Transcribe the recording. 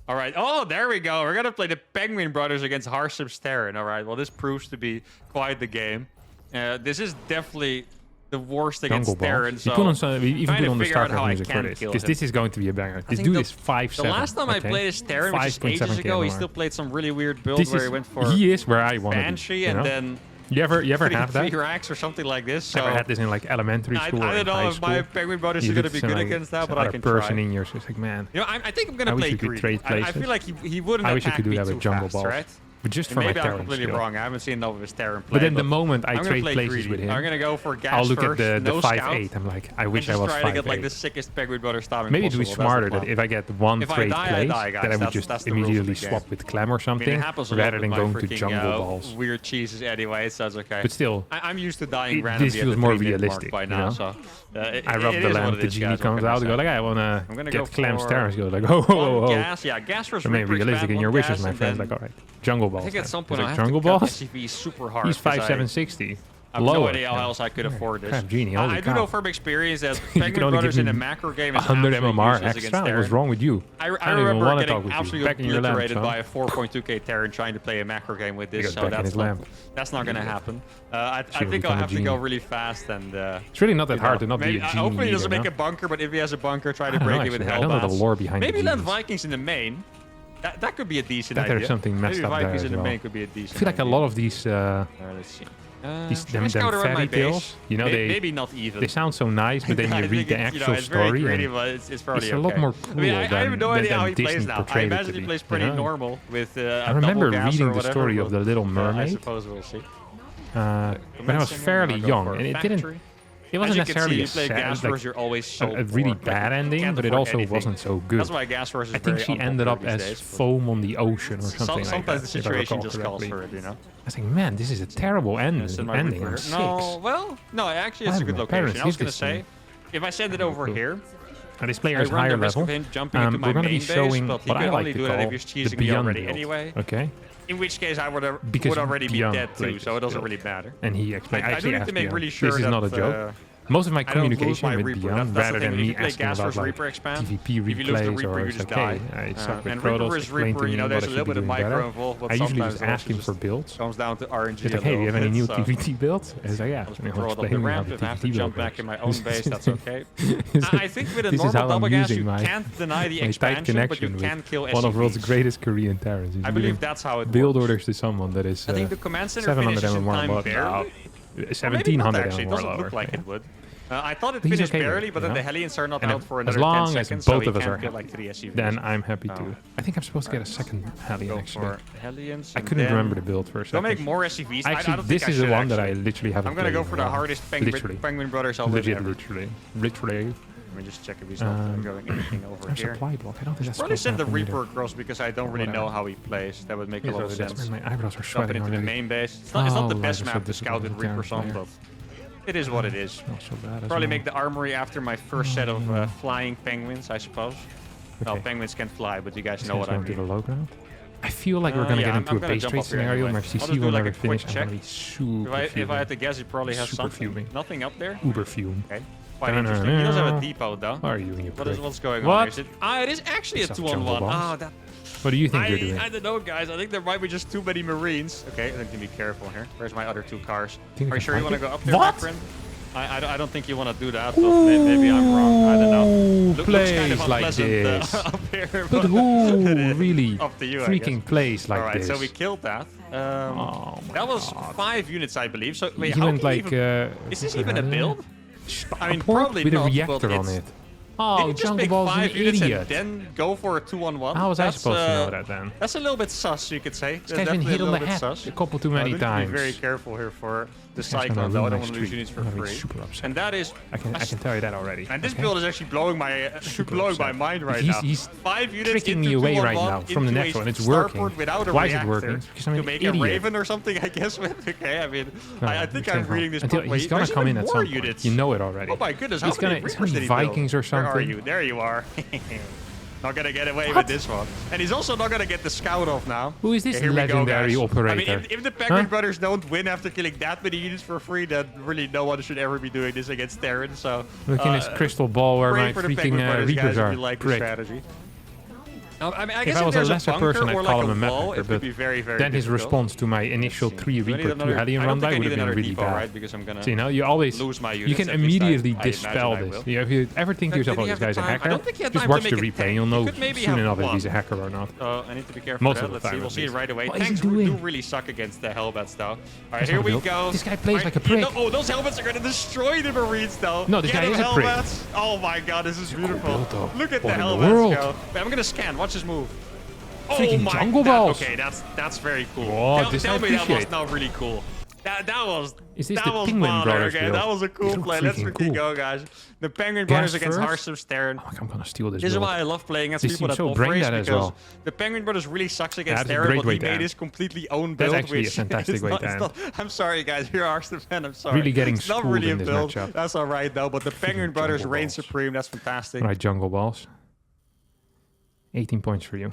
All right. Oh, there we go. We're going to play the Penguin Brothers against Harstem's Terran. All right. Well, this proves to be quite the game. This is definitely the worst against Terran. So we even put on the Starcraft music for this. Because this is going to be a banger. This dude is 5'7". The last time I played as Terran, which is ages ago, he still played some really weird build where he went for he is where I want to be. Banshee and then... You ever have that? 3 racks or something like this. So ever had this in like elementary school? I don't know if my Penguin Brothers are going to be good against that, but I can person try. in yours is like, man. You know, I think I'm going to play green. I feel like he wouldn't I wish you attack could do me that too with jungle fast, balls. right? But just for maybe my I'm Terran completely skill. wrong. I haven't seen enough of his Terran play. But then the moment I trade places greedy. with him, I'm gonna go for gas I'll look first, at the no 5'8". I'm like, I wish I was 5'8". Try to get like the sickest Penguin Brother starting. Maybe it would be smarter that if I get one trade place, that I would just immediately swap with Clem or something, rather than going to jungle balls. Weird cheeses anyway, so that's okay. But still, I'm used to dying randomly. This feels more realistic by now, so I rub the lamp, the genie comes out, go like, I wanna get Clem's Terrans. Go like, oh, gas, yeah, gas first. Remain realistic in your wishes, my friends. Like, all right, jungle balls. I think at some point jungle balls. Super hard. He's 5'7", I have no idea how else I could afford this. Genie, I do know from experience that Penguin Brothers in a macro game is 100 MMR extra. What's wrong with you? I remember getting absolutely obliterated by a 4.2k Terran trying to play a macro game with this, so that's not going to happen. I think I'll have to go really fast and... It's really not that hard to not be a genie. Hopefully he doesn't make a bunker, but if he has a bunker, try to break it with Hellbats. I don't know the lore behind it. Maybe land Vikings in the main. That could be a decent idea. There's something messed up there Vikings as in the well. main could be a decent I feel like a lot of these... let's see. them fairy tales, you know, maybe not even. They sound so nice, but then you read the actual story, and it's a lot more cool than I have no idea how he plays now. I imagine he plays pretty normal with I remember reading the story of the Little Mermaid. I suppose we'll see. When I was fairly young, and it wasn't necessarily a really bad ending, but it also wasn't so good. That's why gas is I think she ended up as foam on the ocean or something like that. Sometimes the situation just calls for it, you know. I was like, man, this is a terrible ending. No, actually, it's a good location. I was going to say, if I send it over here, this player is higher level. We're going to be showing what I like to call the Beyond build. Okay. In which case, I would already be dead too, so it doesn't really matter. And he explained, I do need to make really sure this is not a joke. Most of my communication with Beyond, rather than me asking about like PvP replays or it's okay, I suck with Protoss, explain to me what I should be doing better. I usually just ask him for builds. Comes down to RNG. He's like, hey, do you have any new PvP builds? I was like, yeah. And he'll explain me how the PvP build back in my own base, that's okay. I think with a normal double gas, you can't deny the expansion, but you can kill SCII. One of the world's greatest Korean Terrans. I believe that's how it works. Build orders to someone that is 700 MMR barely. 1700 MMR doesn't look like it would. I thought it finished barely, but then the Hellions are not out for another 10 seconds, so both of us are happy, like 3 SCVs. Then I'm happy too. I think I'm supposed to get a second Hellion actually. Hellions, I couldn't remember the build for a second. Don't make more SCVs. Actually, this is the one that I literally haven't played. I'm gonna go for the hardest Penguin Brothers I'll ever. Literally. Let me just check if he's not going anything over here. Supply block. I don't think that's probably send the Reaper across because I don't really know how he plays. That would make a lot of sense. My eyebrows are Dump it sweating into the already. main base. It's not the best map to scout with Reapers on, but it is what it is. Not so bad. Probably make the armory after my first set of flying penguins, I suppose. Well, penguins can fly, but you guys know what I mean. I feel like we're gonna get into a base trade scenario. My CC will never finish. I'm gonna be super If I had to guess, he probably has something. Fuming. Nothing up there? Uber fume. Okay. Quite interesting. He does have a depot, though. How are you in your What's going on here? It is actually a 2-on-1. What do you think you're doing? I don't know, guys. I think there might be just too many Marines. Okay, then can be careful here. Where's my other 2 cars? Are you sure you want to go up there, my friend? I don't think you want to do that, but maybe I'm wrong. I don't know. Plays kind of like this. Up here, but who really up to you, freaking plays like Alright, this? so we killed that. That was 5 units, I believe. So wait, he went like, is this even a build? I mean, probably probably with not, a reactor on it. Oh, Jungle Ball's an idiot. And then go for a 2-on-1. How was I supposed to know that then? That's a little bit sus, you could say. This guy's been hit on the head a couple too many times. Be very careful here for the Cyclone, though. I don't want to lose units for free. Super upset. And that is... I can tell you that already. And this build is actually blowing my mind right now. He's 5 units tricking me away right now from the natural, and it's working. Why is it working? Because I'm an idiot. To make a Raven or something, I guess. Okay, I mean, I think I'm reading this properly. He's gonna come in at some point. You know it already. Oh my goodness, how many Reapers did he build? Vikings or something. Where are you? There you are. Not gonna get away with this one. And he's also not gonna get the scout off now. Who is this legendary operator? I mean, if the Penguin Brothers don't win after killing that many units for free, then really no one should ever be doing this against Terran. So look in his crystal ball where my freaking Reapers are. like the strategy. I mean, I if guess I was a there's lesser bunker person, I'd or call like him a map wall, hacker, it but would be very, very then his difficult. response to my initial 3 Reaper 2 Hellion run by would have been really bad. Right, because I'm gonna So, you know, you always, lose my you units, can at least immediately I dispel imagine I this. will. If you ever think to yourself, oh, Did he this have guy's a the time? I hacker, don't think he had just time to watch the make a replay tank. and you'll He know could maybe soon have enough if one. he's a hacker or not. I need to be careful. Most With of that. the Let's see. time, We'll at see it least. right away. What is he Tanks do doing? really suck against the Hellbats, though. All right, That's here not we good. go. This guy plays like a prick. Oh, those Hellbats are gonna destroy the Marines, though. No, this Get guy him, is a prick. Hellbats. Oh my God, this is beautiful. build, though. Look at What the in the Hellbats world? go. Wait, I'm gonna scan. Watch this move. Freaking jungle balls. Okay, that's very cool. Oh, this I tell me that was appreciate. not really cool. That was Is this that the was Penguin baller, Brothers okay? build? That was a cool These look play. Let's freaking freaking cool. go, guys. The Penguin Gas Brothers against first? Harstem Terran. I'm gonna steal this This is build. why I love playing against This people that seems so offrace brain dead as because well. the Penguin Brothers really sucks against that's a Terran, great but way he to made end. his completely own That's build. actually a which fantastic is way not- to it's end. not- I'm sorry, guys. You're a Harstem fan. I'm sorry. Really getting it's not schooled really a in this build. matchup. That's all right though. But the Penguin Brothers jungle reign balls. supreme. That's fantastic. Right, jungle balls. 18 points for you.